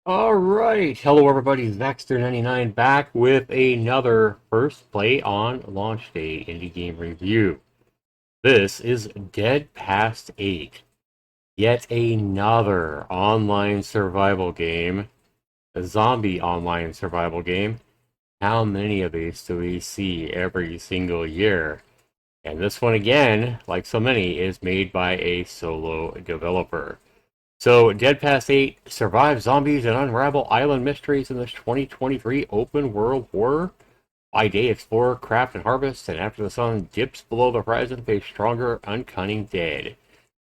Alright, hello everybody, Zaxter99 back with another First Play on Launch Day indie game review. This is Dead Past 8, yet another online survival game, a zombie online survival game. How many of these do we see every single year? And this one again, like so many, is made by a solo developer. So, Dead Past 8 survive zombies and unravel island mysteries in this 2023 open world horror. By day, explore, craft, and harvest, and after the sun dips below the horizon, face stronger, uncunning dead.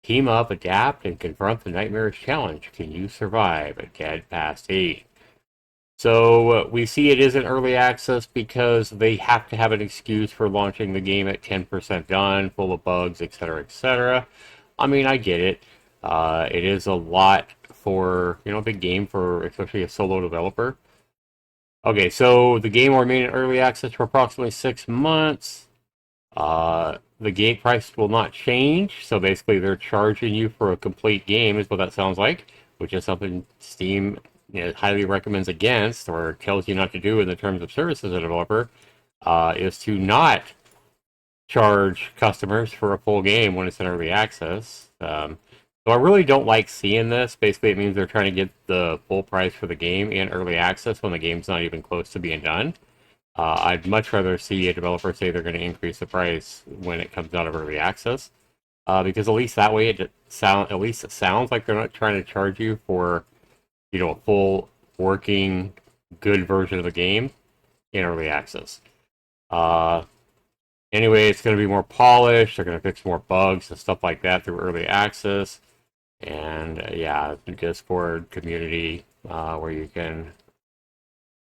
Team up, adapt, and confront the nightmarish challenge. Can you survive at Dead Past 8? So, we see it is in early access because they have to have an excuse for launching the game at 10% done, full of bugs, etc., etc. I mean, I get it. It is a lot for, a big game for especially a solo developer. Okay, so the game will remain in early access for approximately 6 months. The game price will not change, so basically they're charging you for a complete game, is what that sounds like, which is something Steam highly recommends against, or tells you not to do in the terms of service as a developer, is to not charge customers for a full game when it's in early access. So I really don't like seeing this. Basically, it means they're trying to get the full price for the game in early access when the game's not even close to being done. I'd much rather see a developer say they're going to increase the price when it comes out of early access, because at least that way it sounds like they're not trying to charge you for a full working good version of the game in early access. Uh, Anyway, it's going to be more polished. They're going to fix more bugs and stuff like that through early access. And yeah, the Discord community where you can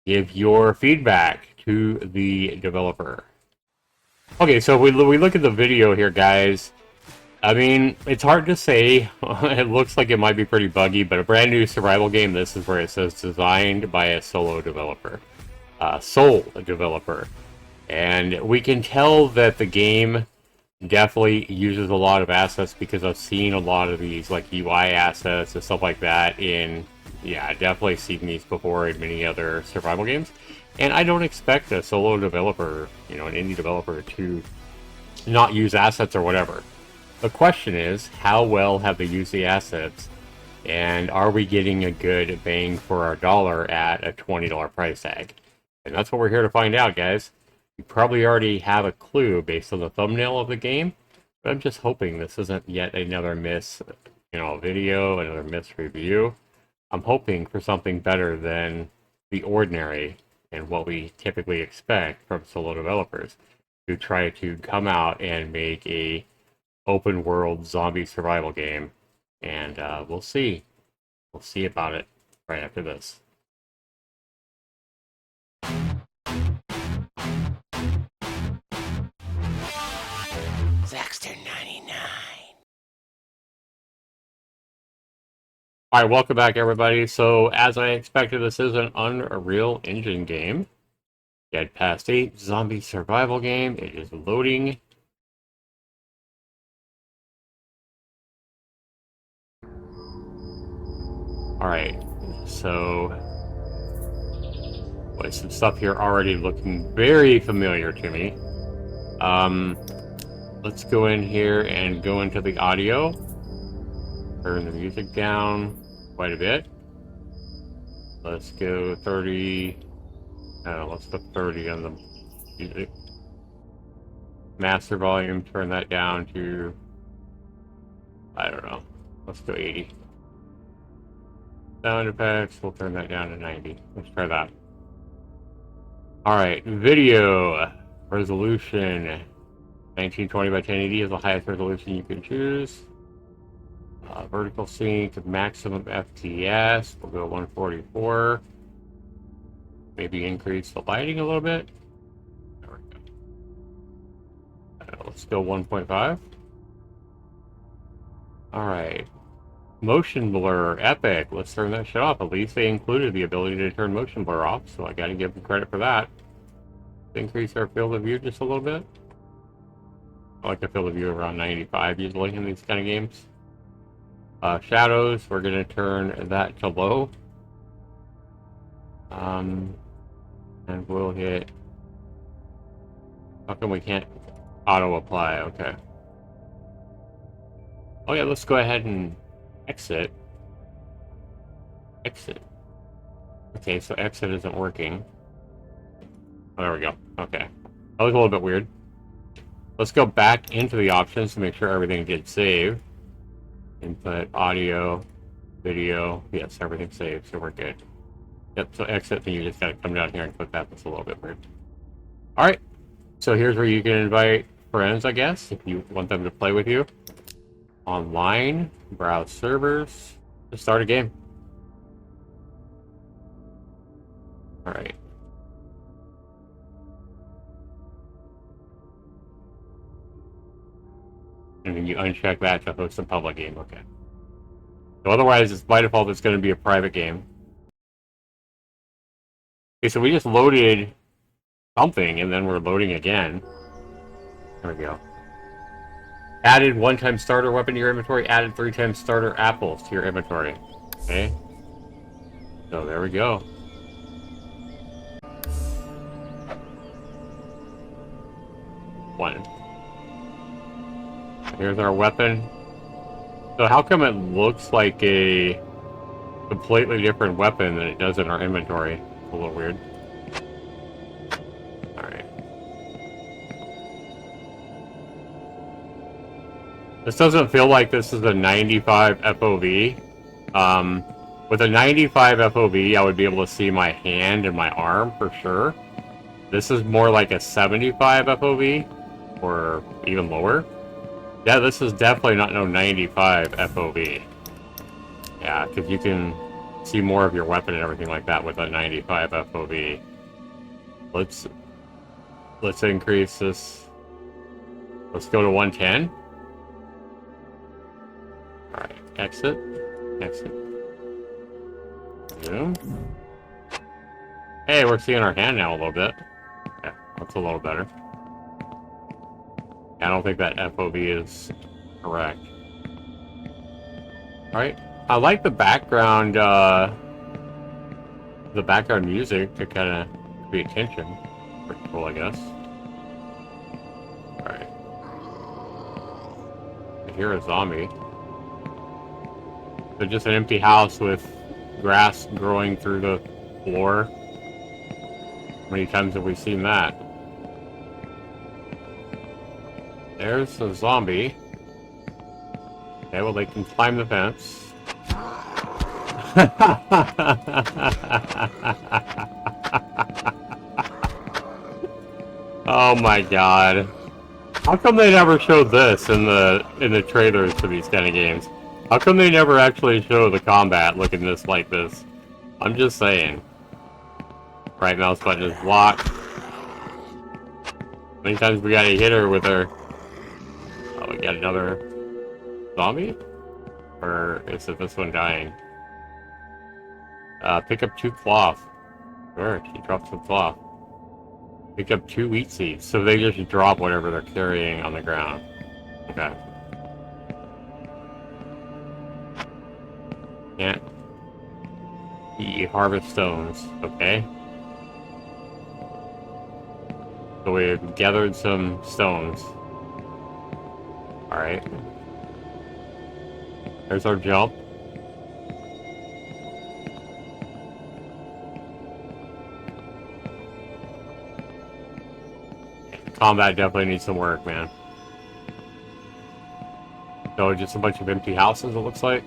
give your feedback to the developer. Okay, so we look at the video here, guys. I mean, it's hard to say. It looks like it might be pretty buggy, but a brand new survival game. This is where it says designed by a sole developer. And we can tell that the game definitely uses a lot of assets because I've seen a lot of these like UI assets and stuff like that in, yeah, definitely seen these before in many other survival games. And I don't expect a solo developer, an indie developer, to not use assets or whatever. The question is, how well have they used the assets, and are we getting a good bang for our dollar at a $20 price tag? And that's what we're here to find out, guys. You probably already have a clue based on the thumbnail of the game, but I'm just hoping this isn't yet another miss, video, another miss review. I'm hoping for something better than the ordinary and what we typically expect from solo developers who try to come out and make a open world zombie survival game. And we'll see. We'll see about it right after this. Zaxter 99. All right, welcome back, everybody. So, as I expected, this is an Unreal Engine game. Dead Past 8 zombie survival game. It is loading. All right, so some stuff here already looking very familiar to me. Let's go in here and go into the audio. Turn the music down quite a bit. Let's go 30. Let's put 30 on the music. Master volume, turn that down to, I don't know, let's go 80. Sound effects, we'll turn that down to 90. Let's try that. Alright, video resolution 1920 by 1080 is the highest resolution you can choose. Vertical sync, maximum FPS, we'll go 144. Maybe increase the lighting a little bit. There we go. Let's go 1.5. Alright. Motion blur, epic. Let's turn that shit off. At least they included the ability to turn motion blur off, so I gotta give them credit for that. Increase our field of view just a little bit. I like a field of view around 95 usually in these kind of games. Shadows, we're gonna turn that to low. And we'll hit... How come we can't auto-apply? Okay. Oh yeah, let's go ahead and exit. Exit. Okay, so exit isn't working. Oh, there we go. Okay. That was a little bit weird. Let's go back into the options to make sure everything gets saved. Input, audio, video. Yes, everything's saved, so we're good. Yep, so exit, then you just gotta come down here and click that. That's a little bit weird. Alright, so here's where you can invite friends, I guess, if you want them to play with you. Online, browse servers, just start a game. Alright. And then you uncheck that to host a public game, okay. So otherwise, it's by default, it's going to be a private game. Okay, so we just loaded something, and then we're loading again. There we go. Added 1-time starter weapon to your inventory, added 3-time starter apples to your inventory. Okay. So there we go. One. Here's our weapon. So how come it looks like a completely different weapon than it does in our inventory? It's a little weird. Alright. This doesn't feel like this is a 95 FOV. With a 95 FOV, I would be able to see my hand and my arm for sure. This is more like a 75 FOV, or even lower. Yeah, this is definitely not no 95 FOV. Yeah, because you can see more of your weapon and everything like that with a 95 FOV. Let's increase this. Let's go to 110. Alright, exit. Exit. Zoom. Hey, we're seeing our hand now a little bit. Yeah, that's a little better. I don't think that FOV is correct. Alright. I like the background music to kind of create tension. Pretty cool, I guess. Alright. I hear a zombie. So just an empty house with grass growing through the floor. How many times have we seen that? There's a zombie. Okay, well they can climb the fence. Oh my god. How come they never showed this in the trailers for these kind of games? How come they never actually show the combat looking this like this? I'm just saying. Right mouse button is blocked. How many times we gotta hit her with her... Oh, we got another zombie? Or is it this one dying? Pick up 2 cloth. Sure, she dropped some cloth. Pick up 2 wheat seeds. So they just drop whatever they're carrying on the ground. Okay. Can't. You harvest stones. Okay. So we've gathered some stones. Alright. There's our jump. Combat definitely needs some work, man. So just a bunch of empty houses, it looks like.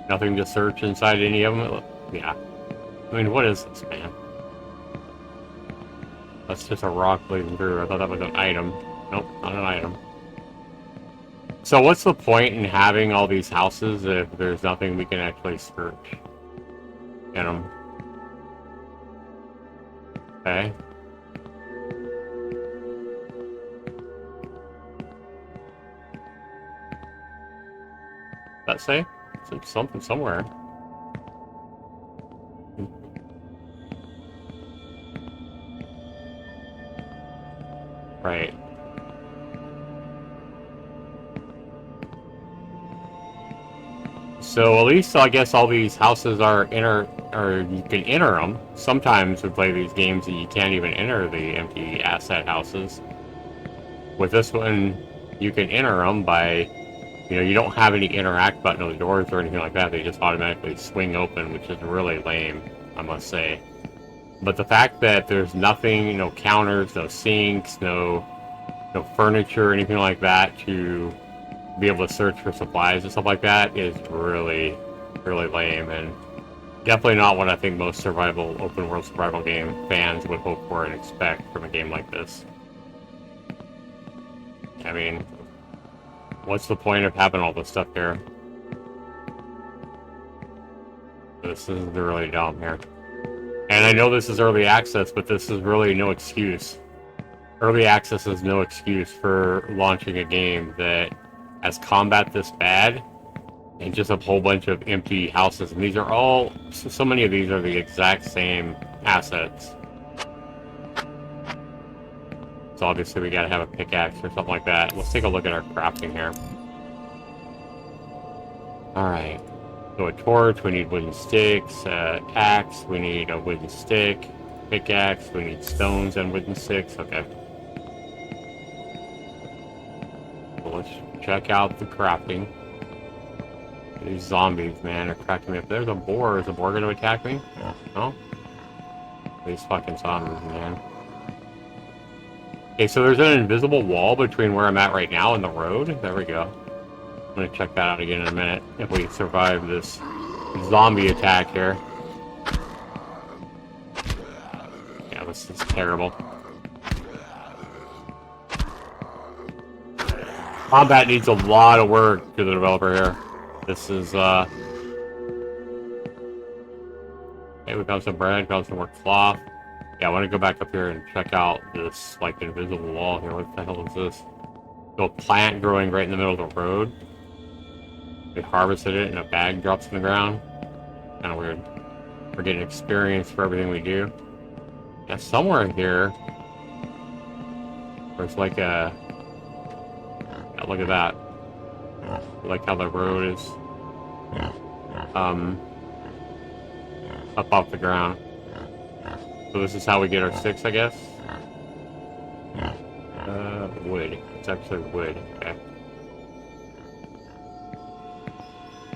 Nothing to search inside any of them. Yeah. I mean, what is this, man? That's just a rock bleeding through. I thought that was an item. Nope, not an item. So what's the point in having all these houses if there's nothing we can actually search in them? Okay. That say? It's something somewhere. Right. So at least I guess all these houses are or you can enter them. Sometimes we play these games and you can't even enter the empty asset houses. With this one, you can enter them by, you don't have any interact button on the doors or anything like that. They just automatically swing open, which is really lame, I must say. But the fact that there's nothing, no counters, no sinks, no furniture, anything like that to be able to search for supplies and stuff like that is really, really lame, and definitely not what I think most open world survival game fans would hope for and expect from a game like this. I mean, what's the point of having all this stuff here? This is really dumb here. And I know this is early access, but this is really no excuse. Early access is no excuse for launching a game that has combat this bad and just a whole bunch of empty houses. And these are all, so many of these are the exact same assets. So obviously we gotta have a pickaxe or something like that. Let's take a look at our crafting here. Alright. So a torch, we need wooden sticks. Axe, we need a wooden stick. Pickaxe, we need stones and wooden sticks. Okay. So let's check out the crafting. These zombies, man, are cracking me up. There's a boar. Is the boar gonna attack me? No? These fucking zombies, man. Okay, so there's an invisible wall between where I'm at right now and the road. There we go. I'm gonna check that out again in a minute, if we survive this zombie attack here. Yeah, this is terrible. Combat needs a lot of work to the developer here. This is, okay, we found some bread, found some more cloth. Yeah, I want to go back up here and check out this, like, invisible wall here. What the hell is this? So a plant growing right in the middle of the road. We harvested it and a bag drops in the ground. Kind of weird. We're getting experience for everything we do. Yeah, somewhere in here, there's like a... Yeah, look at that. I like how the road is up off the ground. So this is how we get our sticks, I guess. Wood. It's actually wood. Okay.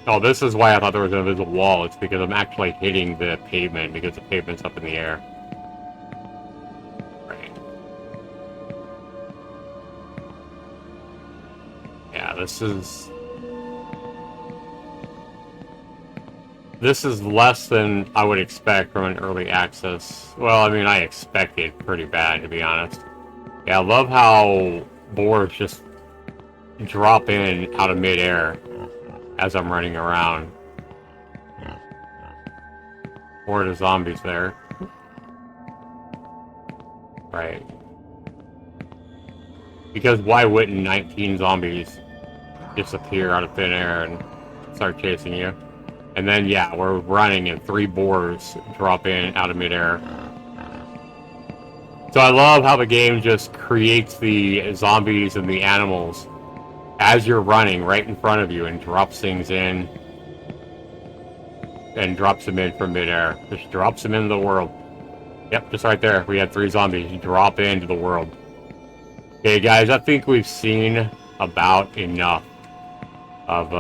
Oh, this is why I thought there was an invisible wall. It's because I'm actually hitting the pavement because the pavement's up in the air. Right. Yeah, this is less than I would expect from an early access. Well, I mean, I expected pretty bad, to be honest. Yeah, I love how boars just drop in out of midair as I'm running around. Horde of zombies there. Right. Because why wouldn't 19 zombies disappear out of thin air and start chasing you? And then, yeah, we're running and 3 boars drop in out of midair. So I love how the game just creates the zombies and the animals as you're running right in front of you and drops things in. And drops them in from midair. Just drops them into the world. Yep, just right there. We had 3 zombies drop into the world. Okay, guys, I think we've seen about enough of,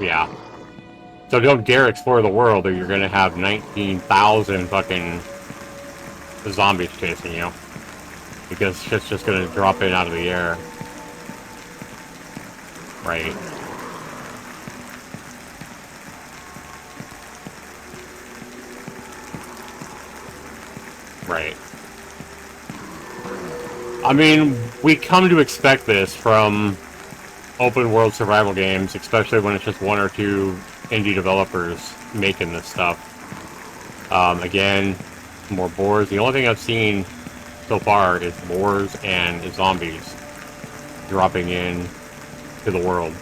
yeah. So don't dare explore the world or you're gonna have 19,000 fucking zombies chasing you. Because shit's just gonna drop in out of the air. Right. Right. I mean, we come to expect this from open world survival games, especially when it's just 1 or 2 indie developers making this stuff. Again, more boars. The only thing I've seen so far is boars and zombies dropping in to the world.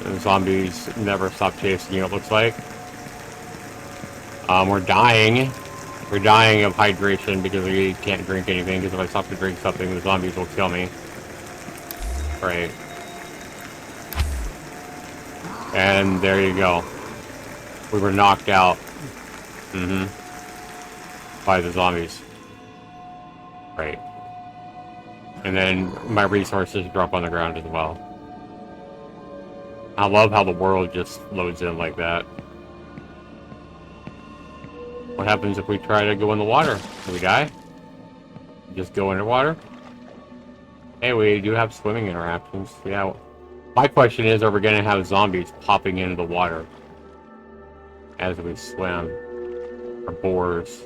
The zombies never stop chasing you, it looks like. We're dying. We're dying of hydration because we can't drink anything, because if I stop to drink something, the zombies will kill me. Right. And there you go. We were knocked out. By the zombies. Right. And then my resources drop on the ground as well. I love how the world just loads in like that. What happens if we try to go in the water? Do we die? Just go underwater? Hey, we do have swimming interactions. Yeah. My question is, are we going to have zombies popping into the water as we swim? Or boars?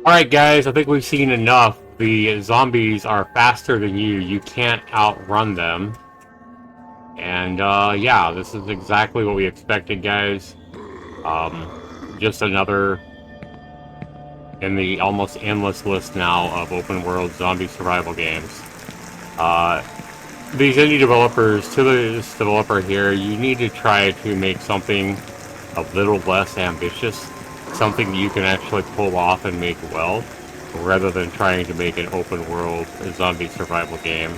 Alright guys, I think we've seen enough. The zombies are faster than you. You can't outrun them. And yeah, this is exactly what we expected, guys. Just another in the almost endless list now of open world zombie survival games. These indie developers, to this developer here, you need to try to make something a little less ambitious, something you can actually pull off and make well, rather than trying to make an open world zombie survival game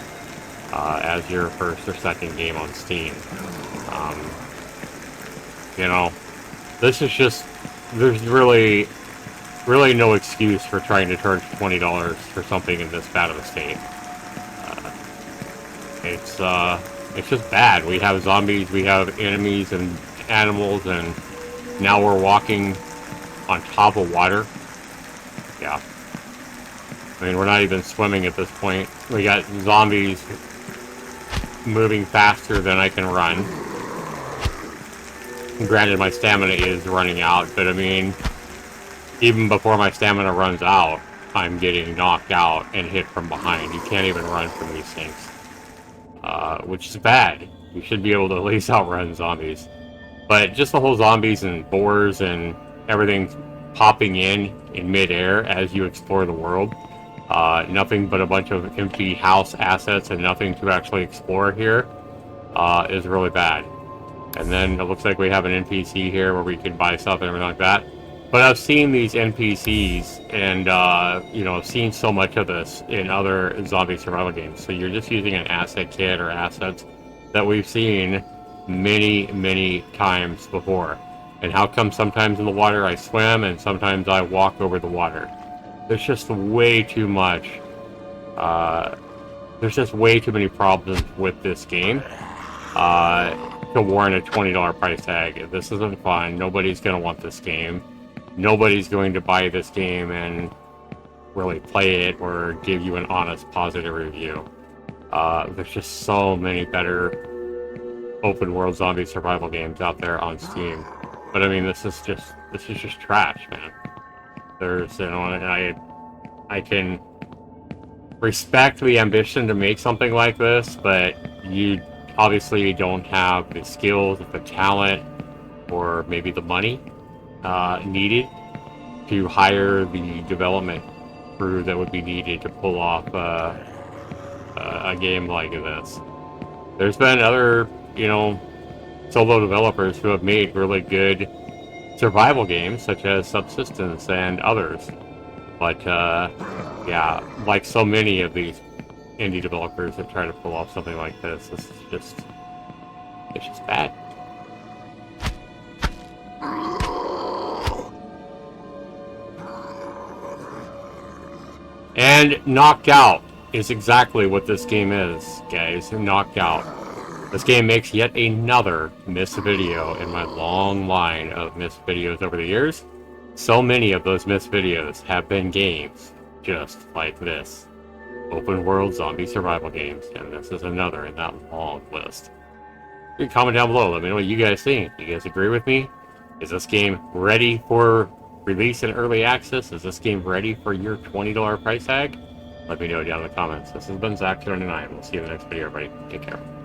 as your first or second game on Steam. You know, this is just, there's really no excuse for trying to charge $20 for something in this bad of a state. It's just bad. We have zombies, we have enemies and animals, and now we're walking on top of water. Yeah. I mean, we're not even swimming at this point. We got zombies moving faster than I can run. Granted, my stamina is running out, but I mean, even before my stamina runs out, I'm getting knocked out and hit from behind. You can't even run from these things. Which is bad. You should be able to at least outrun zombies. But just the whole zombies and boars and everything popping in midair as you explore the world. Nothing but a bunch of empty house assets and nothing to actually explore here is really bad. And then it looks like we have an NPC here where we can buy stuff and everything like that. But I've seen these NPCs and, you know, I've seen so much of this in other zombie survival games. So you're just using an asset kit or assets that we've seen many times before. And how come sometimes in the water I swim and sometimes I walk over the water? There's just way too much there's just way too many problems with this game to warrant a $20 price tag. This isn't fun. Nobody's going to want this game. Nobody's going to buy this game and really play it or give you an honest, positive review. There's just so many better open world zombie survival games out there on Steam. But I mean, this is just trash, man. There's, and I can respect the ambition to make something like this, but you obviously don't have the skills, the talent, or maybe the money needed to hire the development crew that would be needed to pull off a game like this. There's been other, solo developers who have made really good survival games, such as Subsistence and others. But, yeah, like so many of these indie developers that try to pull off something like this, it's just bad. And Knocked Out is exactly what this game is, guys. Knocked Out. This game makes yet another missed video in my long line of missed videos over the years. So many of those missed videos have been games just like this. Open world zombie survival games, and this is another in that long list. You can comment down below, let me know what you guys think. Do you guys agree with me? Is this game ready for release in early access? Is this game ready for your $20 price tag? Let me know down in the comments. This has been Zach29. We'll see you in the next video, everybody. Take care.